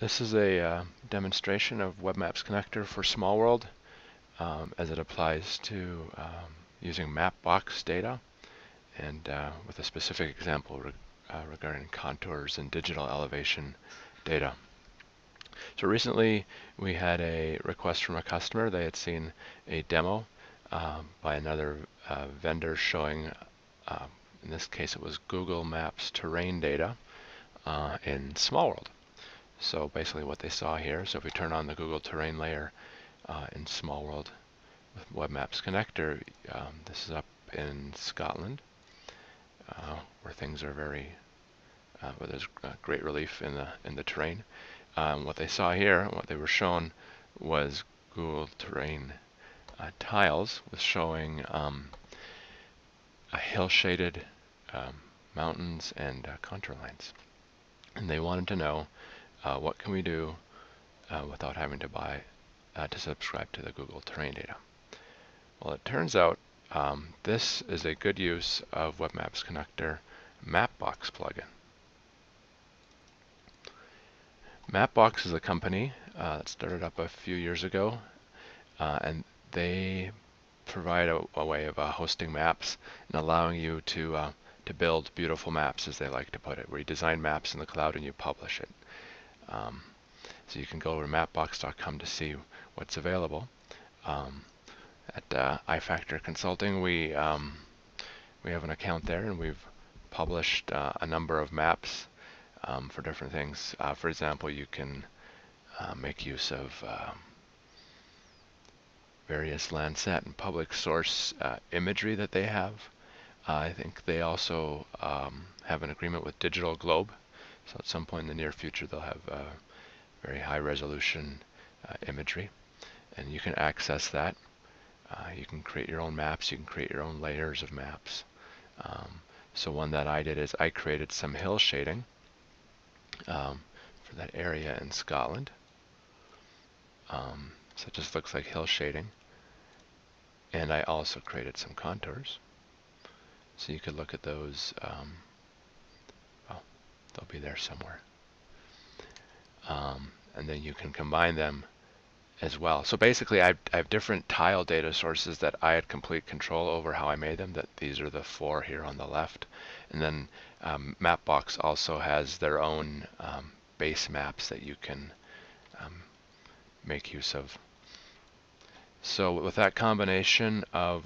This is a demonstration of Web Maps Connector for Smallworld as it applies to using MapBox data, and with a specific example regarding contours and digital elevation data. So recently we had a request from a customer. They had seen a demo by another vendor showing, in this case it was Google Maps terrain data in Smallworld. So basically what they saw here, so if we turn on the Google terrain layer in Smallworld with Web Maps Connector, this is up in Scotland where things are very, where there's great relief in the terrain. What they saw here, what they were shown, was Google terrain tiles with showing hill shaded mountains and contour lines. And they wanted to know what can we do without having to buy to subscribe to the Google terrain data. Well, it turns out this is a good use of Web Maps Connector MapBox plugin. MapBox is a company that started up a few years ago, and they provide a way of hosting maps and allowing you to build beautiful maps, as they like to put it, where you design maps in the cloud and you publish it. So you can go over to mapbox.com to see what's available. At iFactor Consulting, we have an account there, and we've published a number of maps for different things. For example, you can make use of various Landsat and public source imagery that they have. I think they also have an agreement with Digital Globe, so at some point in the near future they'll have very high resolution imagery, and you can access that. You can create your own maps, you can create your own layers of maps. So one that I did is I created some hill shading for that area in Scotland. So it just looks like hill shading. And I also created some contours. So you could look at those. Well, they'll be there somewhere. And then you can combine them as well. So basically I have different tile data sources that I had complete control over how I made them. That these are the 4 here on the left. And then MapBox also has their own base maps that you can make use of. So with that combination of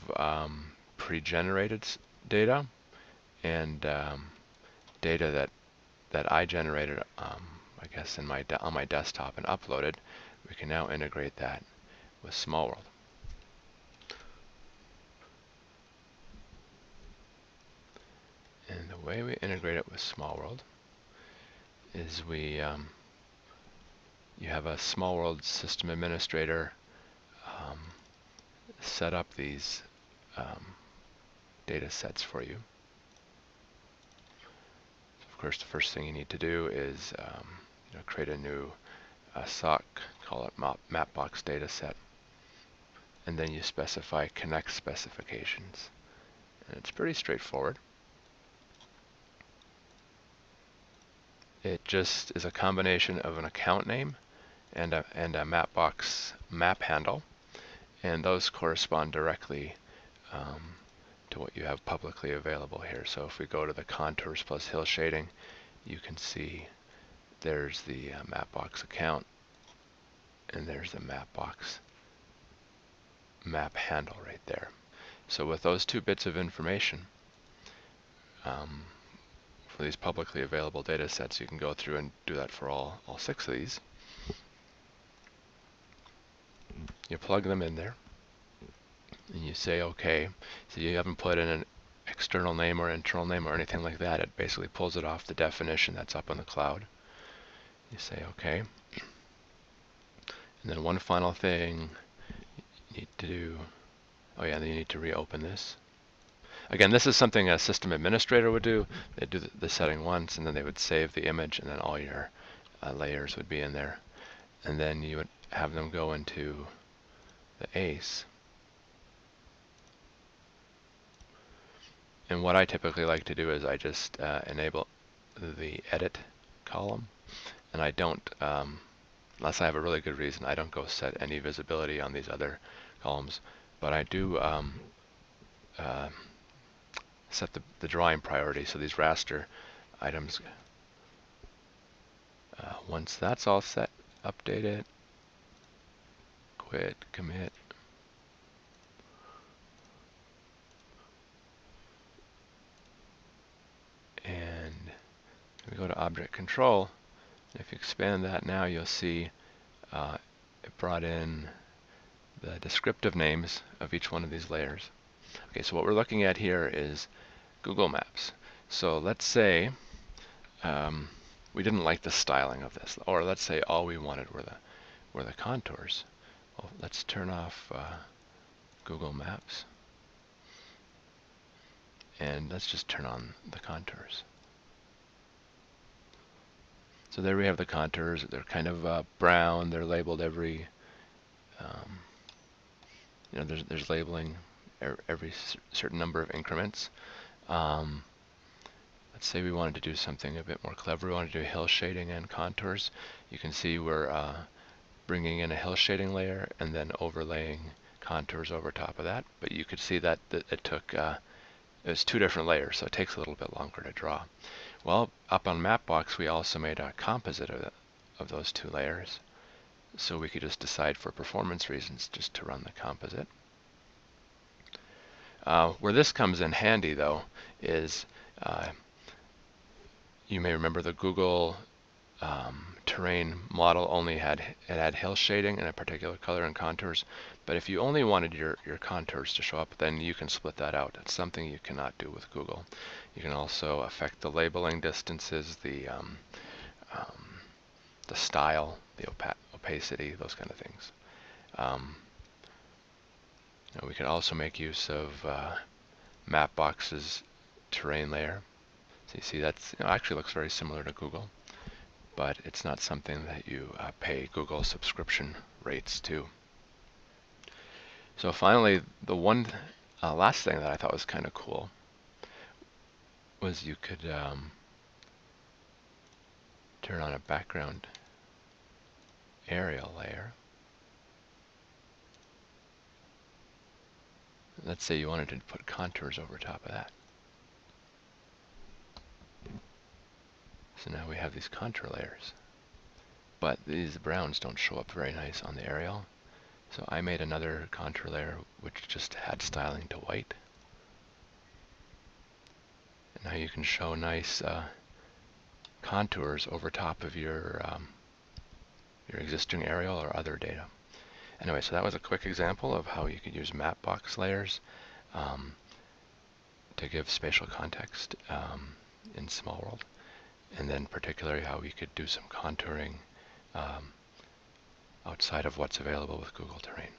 pre-generated data and data that I generated, I guess on my desktop and uploaded, we can now integrate that with Smallworld. And the way we integrate it with Smallworld is you have a Smallworld system administrator set up these data sets for you. Of course, the first thing you need to do is create a new SOC, call it MapBox dataset, and then you specify connect specifications. And it's pretty straightforward. It just is a combination of an account name and a MapBox map handle, and those correspond directly to what you have publicly available here. So if we go to the contours plus hill shading, you can see there's the MapBox account, and there's the MapBox map handle right there. So with those 2 bits of information, for these publicly available data sets, you can go through and do that for all 6 of these. You plug them in there, and you say OK. So you haven't put in an external name or internal name or anything like that. It basically pulls it off the definition that's up in the cloud. You say OK. And then one final thing you need to do, oh yeah, then you need to reopen this. Again, this is something a system administrator would do. They'd do the setting once, and then they would save the image, and then all your layers would be in there. And then you would have them go into the ACE. And what I typically like to do is I just enable the edit column, and I don't, unless I have a really good reason, I don't go set any visibility on these other columns, but I do set the drawing priority. So these raster items, once that's all set, update it, quit, commit, and we go to object control. If you expand that now, you'll see it brought in the descriptive names of each one of these layers. Okay, so what we're looking at here is Google Maps. So let's say we didn't like the styling of this, or let's say all we wanted were the contours. Well, let's turn off Google Maps, and let's just turn on the contours. So there we have the contours. They're kind of brown. They're labeled every, there's labeling every certain number of increments. Let's say we wanted to do something a bit more clever. We wanted to do hill shading and contours. You can see we're bringing in a hill shading layer and then overlaying contours over top of that. But you could see that it took, it was 2 different layers, so it takes a little bit longer to draw. Well, up on MapBox, we also made a composite of those 2 layers. So we could just decide for performance reasons just to run the composite. Where this comes in handy, though, is you may remember the Google terrain model only had hill shading and a particular color and contours. But if you only wanted your contours to show up, then you can split that out. It's something you cannot do with Google. You can also affect the labeling distances, the style, the opacity, those kind of things. We can also make use of MapBox's terrain layer. So you see that's actually looks very similar to Google, but it's not something that you pay Google subscription rates to. So finally, the one last thing that I thought was kind of cool was you could turn on a background aerial layer. Let's say you wanted to put contours over top of that. So now we have these contour layers. But these browns don't show up very nice on the aerial. So I made another contour layer which just had styling to white. And now you can show nice contours over top of your existing aerial or other data. Anyway, so that was a quick example of how you could use MapBox layers to give spatial context in Smallworld, and then particularly how we could do some contouring outside of what's available with Google Terrain.